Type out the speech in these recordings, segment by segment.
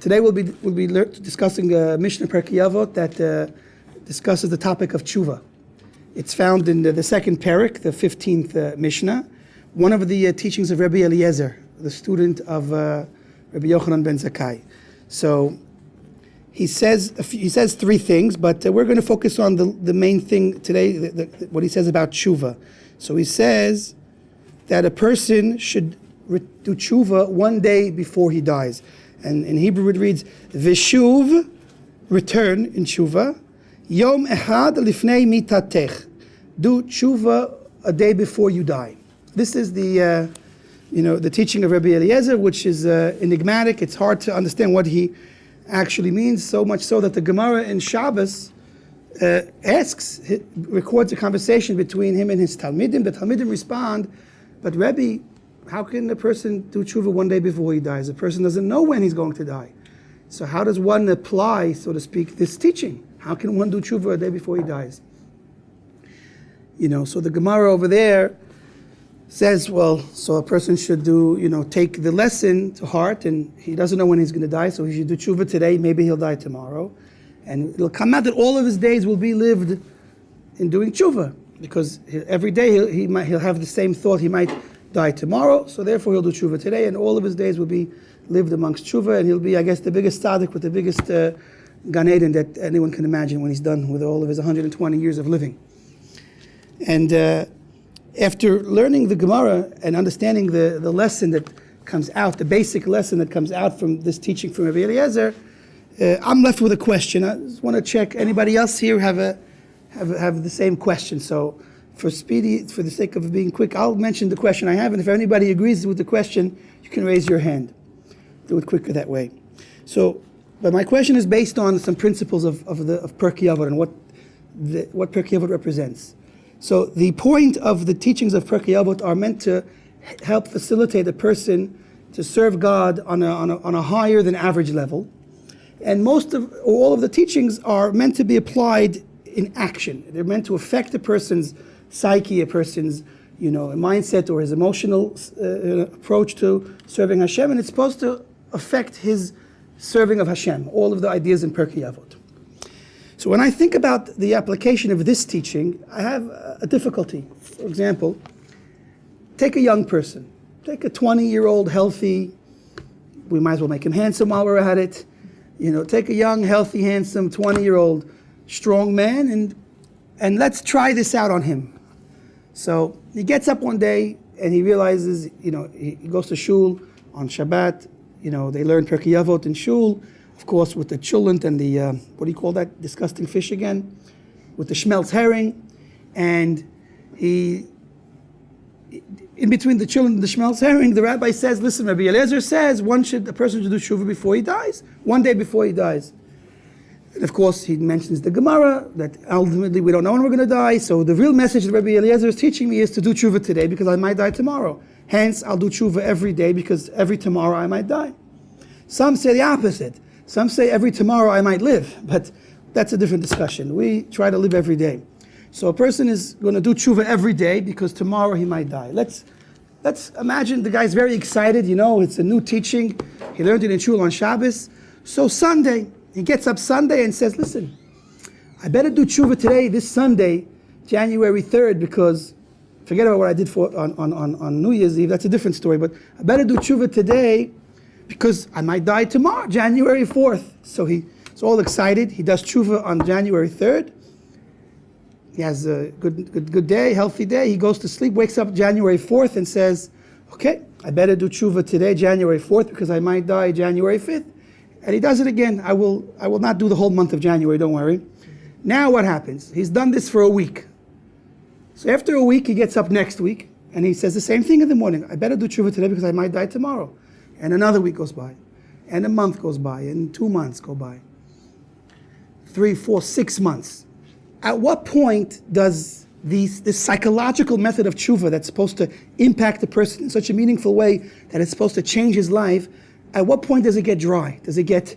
Today we'll be discussing Mishnah Perkei Avot that discusses the topic of tshuva. It's found in the second parak, the 15th Mishnah, one of the teachings of Rabbi Eliezer, the student of Rabbi Yochanan ben Zakkai. So he says three things, but we're going to focus on the main thing today, what he says about tshuva. So he says that a person should do tshuva one day before he dies. And in Hebrew it reads, Veshuv, return in tshuva, Yom Echad Lifnei Mitatech. Do tshuva a day before you die. This is the teaching of Rabbi Eliezer, which is enigmatic. It's hard to understand what he actually means, so much so that the Gemara in Shabbos records a conversation between him and his Talmidim. The Talmidim respond, but Rebbe, how can a person do tshuva one day before he dies? A person doesn't know when he's going to die. So how does one apply, so to speak, this teaching? How can one do tshuva a day before he dies? So the Gemara over there says, well, so a person should take the lesson to heart, and he doesn't know when he's going to die, so he should do tshuva today, maybe he'll die tomorrow. And it'll come out that all of his days will be lived in doing tshuva, because every day he'll have the same thought, he might die tomorrow, so therefore he'll do tshuva today, and all of his days will be lived amongst tshuva, and he'll be, I guess, the biggest tzaddik with the biggest Gan Eden that anyone can imagine when he's done with all of his 120 years of living. And after learning the Gemara and understanding the lesson that comes out, the basic lesson that comes out from this teaching from Rabbi Eliezer, I'm left with a question. I just want to check, anybody else here have the same question? So for the sake of being quick, I'll mention the question I have, and if anybody agrees with the question, you can raise your hand. Do it quicker that way. But my question is based on some principles of Perkei Avot and what Perkei Avot represents. So the point of the teachings of Perkei Avot are meant to help facilitate a person to serve God on a higher than average level, and all of the teachings are meant to be applied in action. They're meant to affect a person's psyche, a person's mindset, or his emotional approach to serving Hashem, and it's supposed to affect his serving of Hashem. All of the ideas in Perkei Avot. So when I think about the application of this teaching, I have a difficulty. For example, take a young person, take a 20-year-old healthy. We might as well make him handsome while we're at it. Take a young, healthy, handsome 20-year-old strong man, and let's try this out on him. So he gets up one day and he realizes, he goes to shul on Shabbat. They learn Perkei Avot in shul, of course, with the cholent and the, what do you call that disgusting fish again? With the schmelz herring. And in between the cholent and the schmelz herring, the rabbi says, listen, Rabbi Eliezer says a person should do tshuva before he dies, one day before he dies. And of course, he mentions the Gemara, that ultimately we don't know when we're going to die, so the real message that Rabbi Eliezer is teaching me is to do tshuva today because I might die tomorrow. Hence, I'll do tshuva every day because every tomorrow I might die. Some say the opposite. Some say every tomorrow I might live, but that's a different discussion. We try to live every day. So a person is going to do tshuva every day because tomorrow he might die. Let's imagine the guy's very excited, it's a new teaching. He learned it in shul on Shabbos. So Sunday, he gets up Sunday and says, listen, I better do tshuva today, this Sunday, January 3rd, because forget about what I did on New Year's Eve, that's a different story, but I better do tshuva today because I might die tomorrow, January 4th. So he's all excited. He does tshuva on January 3rd. He has a good day, healthy day. He goes to sleep, wakes up January 4th and says, okay, I better do tshuva today, January 4th, because I might die January 5th. And he does it again. I will not do the whole month of January, don't worry. Now what happens? He's done this for a week. So after a week, he gets up next week, and he says the same thing in the morning. I better do tshuva today because I might die tomorrow. And another week goes by, and a month goes by, and 2 months go by. 3, 4, 6 months. At what point does this psychological method of tshuva that's supposed to impact the person in such a meaningful way that it's supposed to change his life, at what point does it get dry? Does it get,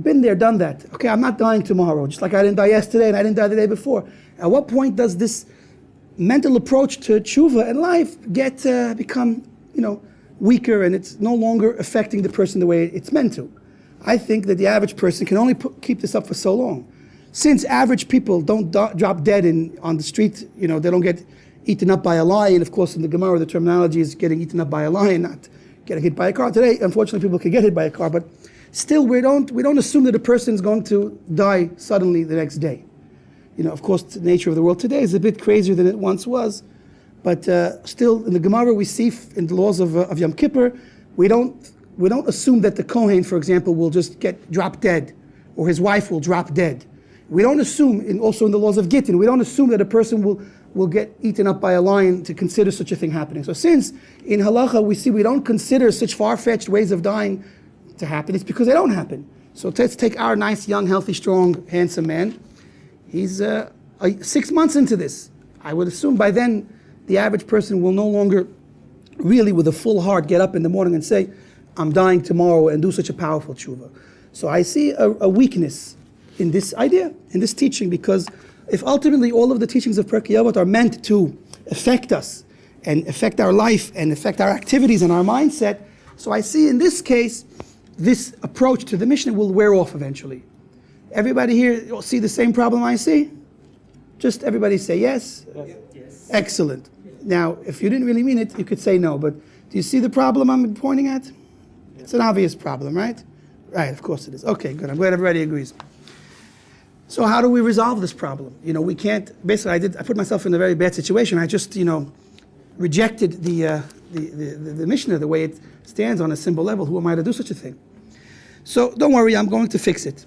been there, done that. Okay, I'm not dying tomorrow, just like I didn't die yesterday and I didn't die the day before. At what point does this mental approach to tshuva and life become, weaker and it's no longer affecting the person the way it's meant to. I think that the average person can only keep this up for so long. Since average people don't drop dead on the street, they don't get eaten up by a lion. Of course, in the Gemara, the terminology is getting eaten up by a lion, not getting hit by a car. Today, unfortunately, people can get hit by a car, but still, we don't assume that a person is going to die suddenly the next day. Of course, the nature of the world today is a bit crazier than it once was, but still, in the Gemara, we see in the laws of Yom Kippur, we don't assume that the Kohen, for example, will just drop dead, or his wife will drop dead. We don't assume, also in the laws of Gittin, we don't assume that a person will get eaten up by a lion to consider such a thing happening. So since in halacha we don't consider such far-fetched ways of dying to happen, it's because they don't happen. So let's take our nice, young, healthy, strong, handsome man. He's 6 months into this. I would assume by then the average person will no longer really with a full heart get up in the morning and say, I'm dying tomorrow, and do such a powerful tshuva. So I see a weakness in this idea, in this teaching, because if ultimately all of the teachings of Pirkei Avot are meant to affect us and affect our life and affect our activities and our mindset, so I see in this case, this approach to the Mishnah will wear off eventually. Everybody here see the same problem I see? Just everybody say yes? Yes. Excellent. Now, if you didn't really mean it, you could say no, but do you see the problem I'm pointing at? It's an obvious problem, right? Right, of course it is. Okay, good. I'm glad everybody agrees. So how do we resolve this problem? We can't, basically I put myself in a very bad situation. I just, rejected the Mishnah the way it stands on a symbol level. Who am I to do such a thing? So don't worry, I'm going to fix it,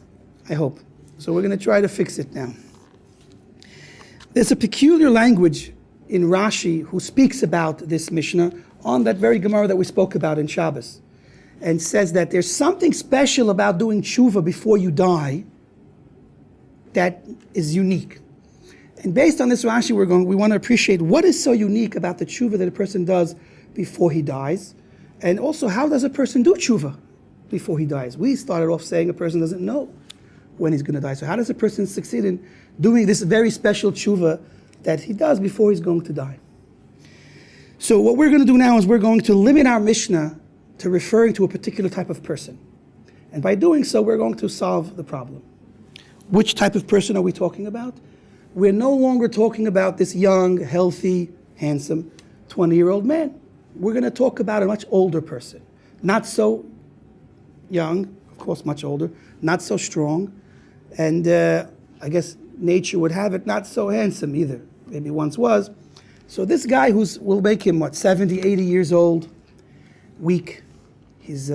I hope. So we're going to try to fix it now. There's a peculiar language in Rashi who speaks about this Mishnah on that very Gemara that we spoke about in Shabbos, and says that there's something special about doing tshuva before you die that is unique. And based on this Rashi, we want to appreciate what is so unique about the tshuva that a person does before he dies, and also how does a person do tshuva before he dies. We started off saying a person doesn't know when he's going to die. So how does a person succeed in doing this very special tshuva that he does before he's going to die? So what we're going to do now is we're going to limit our Mishnah to referring to a particular type of person. And by doing so, we're going to solve the problem. Which type of person are we talking about? We're no longer talking about this young, healthy, handsome 20-year-old man. We're going to talk about a much older person. Not so young, of course much older, not so strong, and I guess nature would have it not so handsome either. Maybe once was. So this guy we'll make him, 70, 80 years old, weak. He's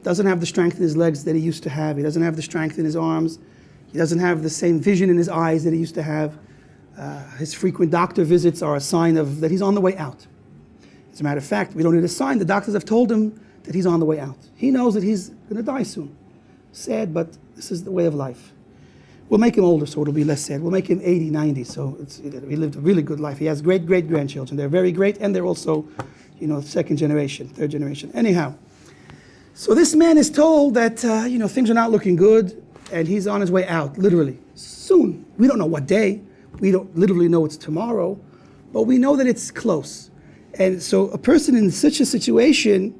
doesn't have the strength in his legs that he used to have. He doesn't have the strength in his arms. He doesn't have the same vision in his eyes that he used to have. His frequent doctor visits are a sign that he's on the way out. As a matter of fact, we don't need a sign. The doctors have told him that he's on the way out. He knows that he's going to die soon. Sad, but this is the way of life. We'll make him older, so it'll be less sad. We'll make him 80, 90, so he lived a really good life. He has great-great-grandchildren. They're very great, and they're also, second generation, third generation. Anyhow, so this man is told that, things are not looking good, and he's on his way out, literally, soon. We don't know what day. We don't literally know it's tomorrow, but we know that it's close. And so a person in such a situation,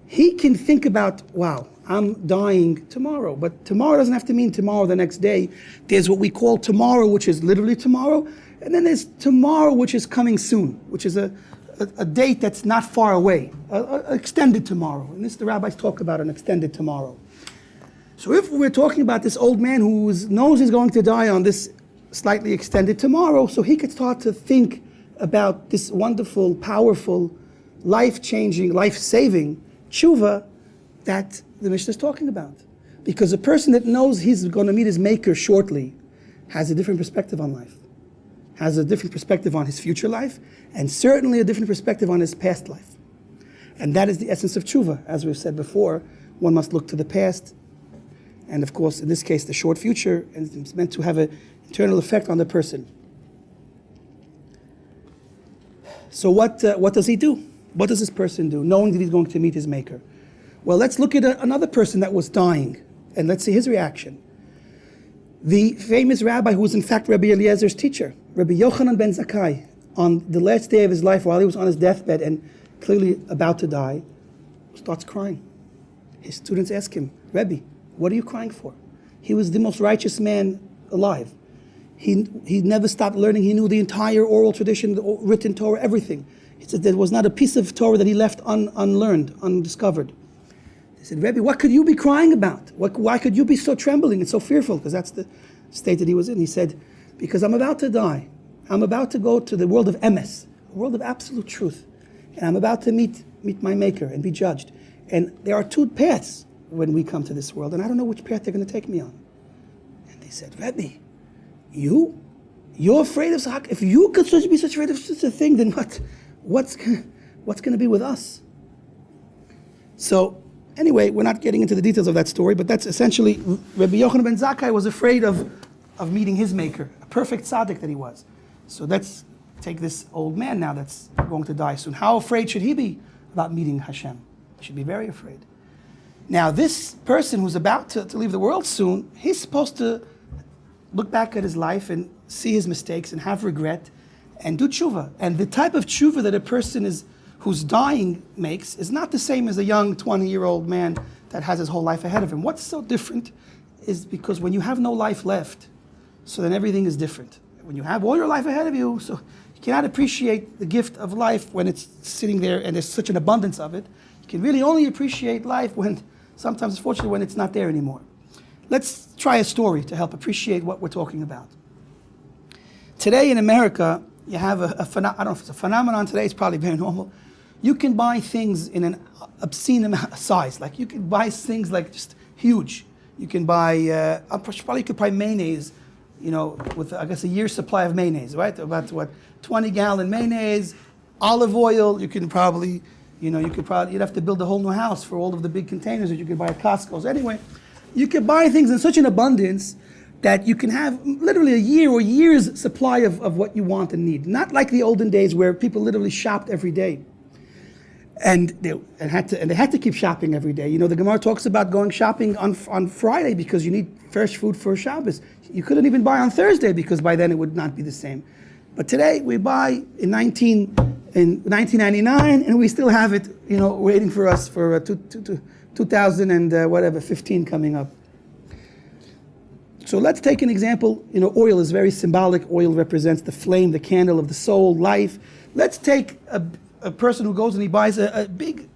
he can think about, wow, I'm dying tomorrow. But tomorrow doesn't have to mean tomorrow the next day. There's what we call tomorrow, which is literally tomorrow. And then there's tomorrow, which is coming soon, which is a date that's not far away, an extended tomorrow. And the rabbis talk about an extended tomorrow. So if we're talking about this old man who knows he's going to die on this slightly extended tomorrow, so he could start to think about this wonderful, powerful, life-changing, life-saving tshuva that the Mishnah is talking about. Because a person that knows he's going to meet his maker shortly has a different perspective on life, has a different perspective on his future life, and certainly a different perspective on his past life. And that is the essence of tshuva. As we've said before, one must look to the past, and of course, in this case, the short future, and it's meant to have an internal effect on the person. So what does he do? What does this person do, knowing that he's going to meet his maker? Well, let's look at another person that was dying, and let's see his reaction. The famous rabbi who was in fact Rabbi Eliezer's teacher, Rabbi Yochanan ben Zakkai, on the last day of his life while he was on his deathbed and clearly about to die, starts crying. His students ask him, Rabbi, what are you crying for? He was the most righteous man alive. He never stopped learning. He knew the entire oral tradition, the written Torah, everything. He said there was not a piece of Torah that he left unlearned, undiscovered. They said, Rabbi, what could you be crying about? Why could you be so trembling and so fearful? Because that's the state that he was in. He said, because I'm about to die. I'm about to go to the world of emes, a world of absolute truth. And I'm about to meet my Maker and be judged. And there are two paths when we come to this world, and I don't know which path they're going to take me on. And they said, Rabbi, you're afraid of Sahak? If you could be such afraid of such a thing, then what's going to be with us? So, anyway, we're not getting into the details of that story, but that's essentially, Rabbi Yochanan ben Zakkai was afraid of meeting his Maker, a perfect tzaddik that he was. So let's take this old man now that's going to die soon. How afraid should he be about meeting Hashem? He should be very afraid. Now, this person who's about to leave the world soon, he's supposed to look back at his life and see his mistakes and have regret and do tshuva. And the type of tshuva that a person who's dying makes is not the same as a young 20-year-old man that has his whole life ahead of him. What's so different is because when you have no life left, so then everything is different. When you have all your life ahead of you, so you cannot appreciate the gift of life when it's sitting there and there's such an abundance of it. You can really only appreciate life when, sometimes unfortunately, when it's not there anymore. Let's try a story to help appreciate what we're talking about. Today in America, you have I don't know if it's a phenomenon today, it's probably very normal. You can buy things in an obscene amount of size. Like you can buy things like just huge. You can buy, probably you could buy mayonnaise, with I guess a year's supply of mayonnaise, right? About 20-gallon mayonnaise, olive oil. You can probably, you'd have to build a whole new house for all of the big containers that you could buy at Costco's. Anyway, you can buy things in such an abundance that you can have literally a year or years supply of what you want and need. Not like the olden days where people literally shopped every day. And they had to keep shopping every day. The Gemara talks about going shopping on Friday because you need fresh food for Shabbos. You couldn't even buy on Thursday because by then it would not be the same. But today we buy in 1999 and we still have it, waiting for us for 2015 coming up. So let's take an example. Oil is very symbolic. Oil represents the flame, the candle of the soul, life. Let's take a person who goes and he buys a big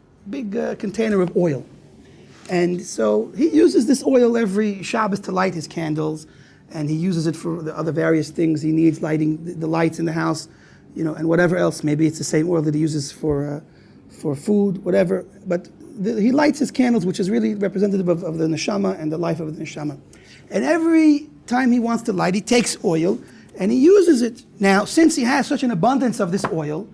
container of oil. And so he uses this oil every Shabbos to light his candles, and he uses it for the other various things he needs, lighting the lights in the house, and whatever else. Maybe it's the same oil that he uses for food, whatever. But he lights his candles, which is really representative of the neshama and the life of the neshama. And every time he wants to light, he takes oil and he uses it. Now, since he has such an abundance of this oil,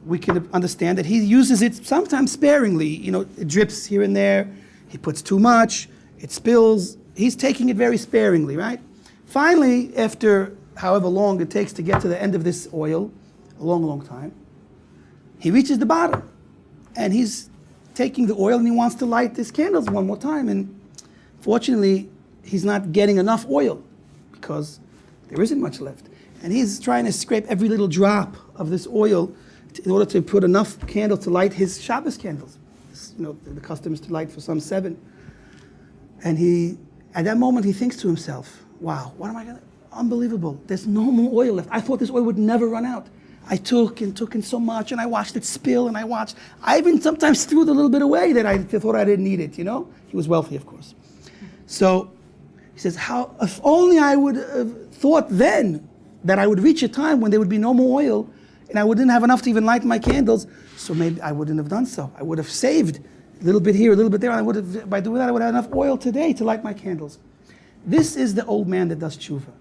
we can understand that he uses it sometimes sparingly. It drips here and there. He puts too much. It spills. He's taking it very sparingly, right? Finally, after however long it takes to get to the end of this oil, a long, long time, he reaches the bottom. And he's taking the oil and he wants to light his candles one more time. And fortunately, he's not getting enough oil because there isn't much left. And he's trying to scrape every little drop of this oil in order to put enough candles to light his Shabbos candles. The custom is to light for some 7. And at that moment, he thinks to himself, wow, what am I going to, unbelievable. There's no more oil left. I thought this oil would never run out. I took in so much, and I watched it spill, and I even sometimes threw the little bit away that I thought I didn't need it, He was wealthy, of course. So he says, if only I would have thought then that I would reach a time when there would be no more oil, and I wouldn't have enough to even light my candles, so maybe I wouldn't have done so. I would have saved a little bit here, a little bit there, and by doing that, I would have enough oil today to light my candles. This is the old man that does tshuva.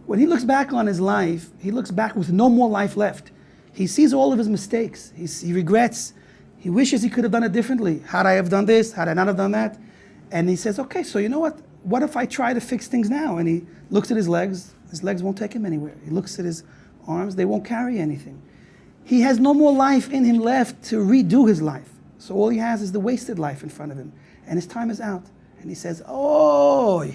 When he looks back on his life, he looks back with no more life left. He sees all of his mistakes. He regrets. He wishes he could have done it differently. Had I have done this? Had I not have done that? And he says, okay, so you know what? What if I try to fix things now? And he looks at his legs. His legs won't take him anywhere. He looks at his arms. They won't carry anything. He has no more life in him left to redo his life. So all he has is the wasted life in front of him. And his time is out. And he says, oh,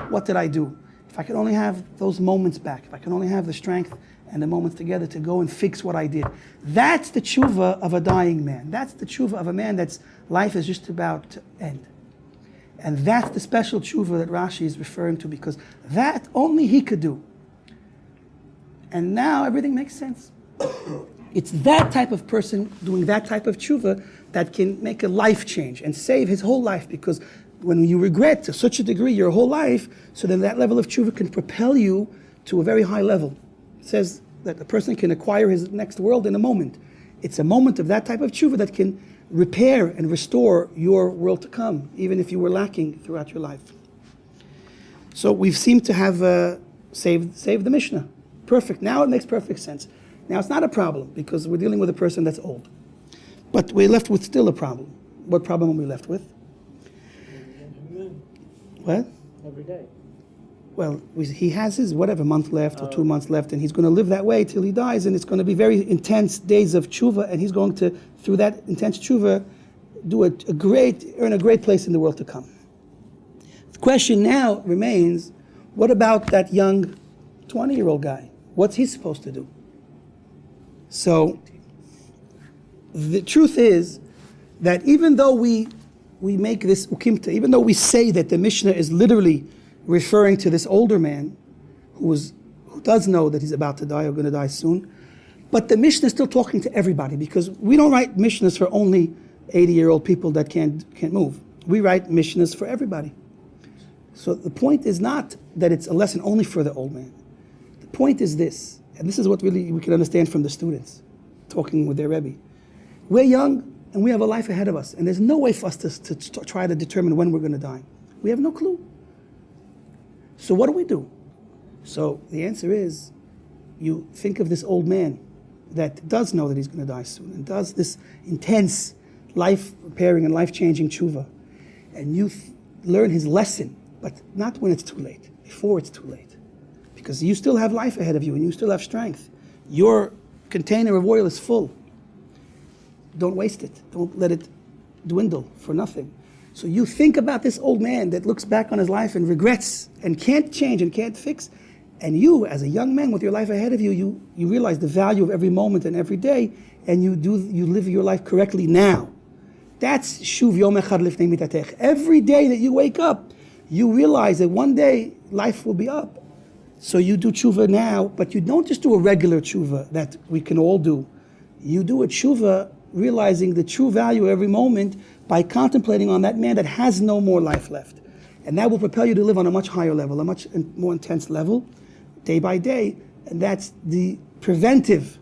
what did I do? If I could only have those moments back, if I could only have the strength and the moments together to go and fix what I did. That's the tshuva of a dying man. That's the tshuva of a man that's life is just about to end. And that's the special tshuva that Rashi is referring to, because that only he could do. And now everything makes sense. It's that type of person doing that type of tshuva that can make a life change and save his whole life, because when you regret to such a degree your whole life, so then that level of tshuva can propel you to a very high level. It says that a person can acquire his next world in a moment. It's a moment of that type of tshuva that can repair and restore your world to come, even if you were lacking throughout your life. So we seem to have saved the Mishnah. Perfect. Now it makes perfect sense. Now it's not a problem because we're dealing with a person that's old. But we're left with still a problem. What problem are we left with? What? Every day. Well, he has his month left or 2 months left, and he's going to live that way till he dies, and it's going to be very intense days of tshuva, and he's going to, through that intense tshuva, earn a great place in the world to come. The question now remains, what about that young 20-year-old guy? What's he supposed to do? So, the truth is that even though we make this ukimta, even though we say that the Mishnah is literally referring to this older man who does know that he's about to die or going to die soon, but the Mishnah is still talking to everybody, because we don't write Mishnahs for only 80-year-old people that can't move. We write Mishnahs for everybody. So the point is not that it's a lesson only for the old man. The point is this, and this is what really we can understand from the students talking with their Rabbi. We're young and we have a life ahead of us, and there's no way for us to try to determine when we're going to die. We have no clue. So what do we do? So the answer is, you think of this old man that does know that he's going to die soon and does this intense life-repairing and life-changing tshuva, and you learn his lesson, but not when it's too late, before it's too late. Because you still have life ahead of you and you still have strength. Your container of oil is full. Don't waste it. Don't let it dwindle for nothing. So you think about this old man that looks back on his life and regrets and can't change and can't fix. And you, as a young man with your life ahead of you, you realize the value of every moment and every day, and you live your life correctly now. That's shuv yom echad lifnei mitatech. Every day that you wake up, you realize that one day life will be up. So you do tshuva now, but you don't just do a regular tshuva that we can all do. You do a tshuva realizing the true value of every moment by contemplating on that man that has no more life left. And that will propel you to live on a much higher level, a much more intense level, day by day. And that's the preventive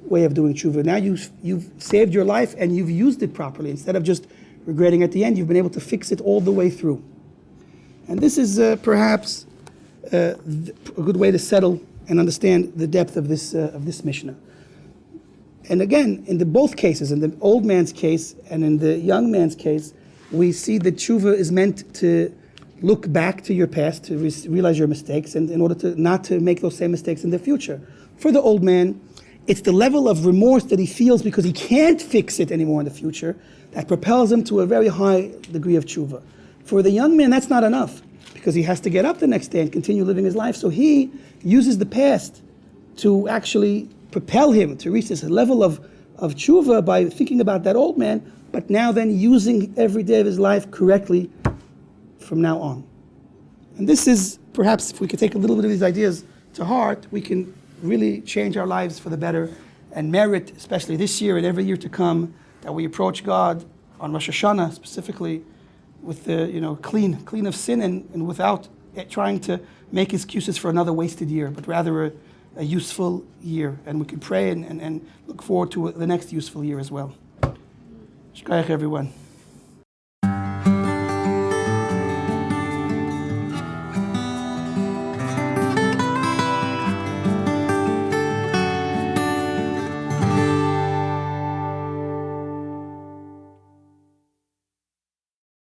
way of doing tshuva. Now you've saved your life and you've used it properly. Instead of just regretting at the end, you've been able to fix it all the way through. And this is perhaps a good way to settle and understand the depth of this Mishnah. And again, in both cases, in the old man's case and in the young man's case, we see that tshuva is meant to look back to your past, to realize your mistakes, and in order to not to make those same mistakes in the future. For the old man, it's the level of remorse that he feels because he can't fix it anymore in the future that propels him to a very high degree of tshuva. For the young man, that's not enough, because he has to get up the next day and continue living his life. So he uses the past to actually propel him to reach this level of tshuva by thinking about that old man, but now then using every day of his life correctly from now on. And this is, perhaps if we could take a little bit of these ideas to heart, we can really change our lives for the better and merit, especially this year and every year to come, that we approach God on Rosh Hashanah specifically with the clean of sin and without trying to make excuses for another wasted year, but rather a useful year. And we can pray and look forward to the next useful year as well. Shkayach, everyone.